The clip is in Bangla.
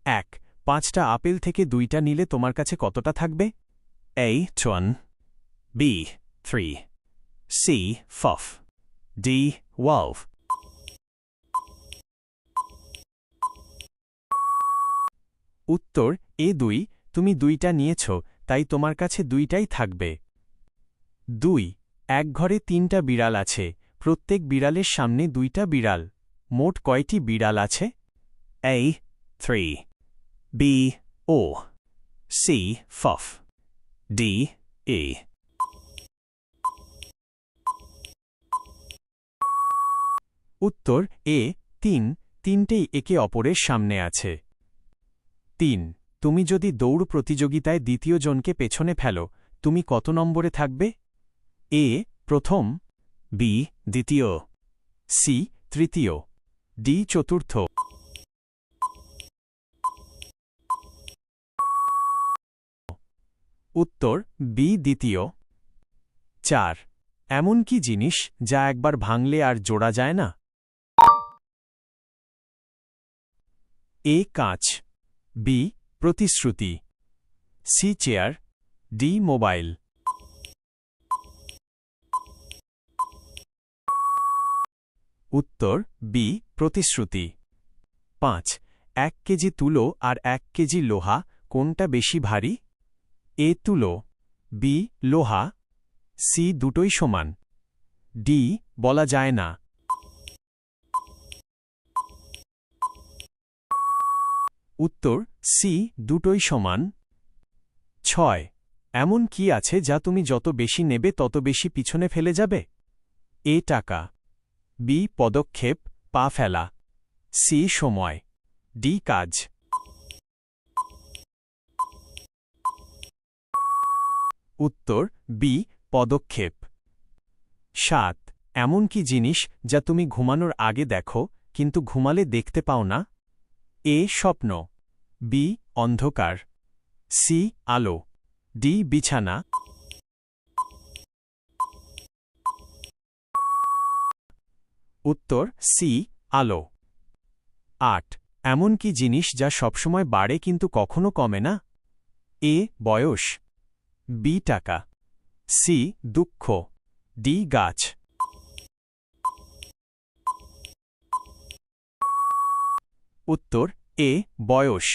1 5টা আপেল থেকে 2টা নিলে তোমার কাছে কতটা থাকবে? A 1 B 3 C 5 D 12 উত্তর এ 2 তুমি 2টা নিয়েছ তাই তোমার কাছে 2টাই থাকবে। 2 এক ঘরে 3টা বিড়াল আছে, প্রত্যেক বিড়ালের সামনে 2টা বিড়াল, মোট কয়টি বিড়াল আছে? A 3 B 4 C 5 D E উত্তর এ 3 তিনটেই একে অপরের সামনে আছে। 3 তুমি যদি দৌড় প্রতিযোগিতায় দ্বিতীয় জনকে পেছনে ফেলো তুমি কত নম্বরে থাকবে? এ প্রথম বি দ্বিতীয় সি তৃতীয় ডি চতুর্থ উত্তর বি দ্বিতীয়। 4 এমন কি জিনিস যা একবার ভাঙলে আর জোড়া যায় না? এ কাঁচ বি প্রতিশ্রুতি সি চেয়ার ডি মোবাইল উত্তর বি প্রতিশ্রুতি। 5 1 কেজি তুলো আর 1 কেজি লোহা কোনটা বেশি ভারী? এ তুলো বি লোহা সি দুটোই সমান ডি বলা যায় না। উত্তর সি দুটোই সমান। 6 এমন কি আছে যা তুমি যত বেশি নেবে তত বেশি পিছনে ফেলে যাবে? এ টাকা বি পদক্ষেপ পা ফেলা সি সময় ডি কাজ। উত্তর বি পদক্ষেপ। 7 এমন কি জিনিস যা তুমি ঘুমানোর আগে দেখো কিন্তু ঘুমালে দেখতে পাও না? এ স্বপ্ন বি অন্ধকার সি আলো ডি বিছানা। উত্তর সি আলো। 8 এমন কি জিনিস যা সবসময় বাড়ে কিন্তু কখনো কমে না? এ বয়স বি টাকা সি দুঃখ ডি গাছ। উত্তর এ বয়স।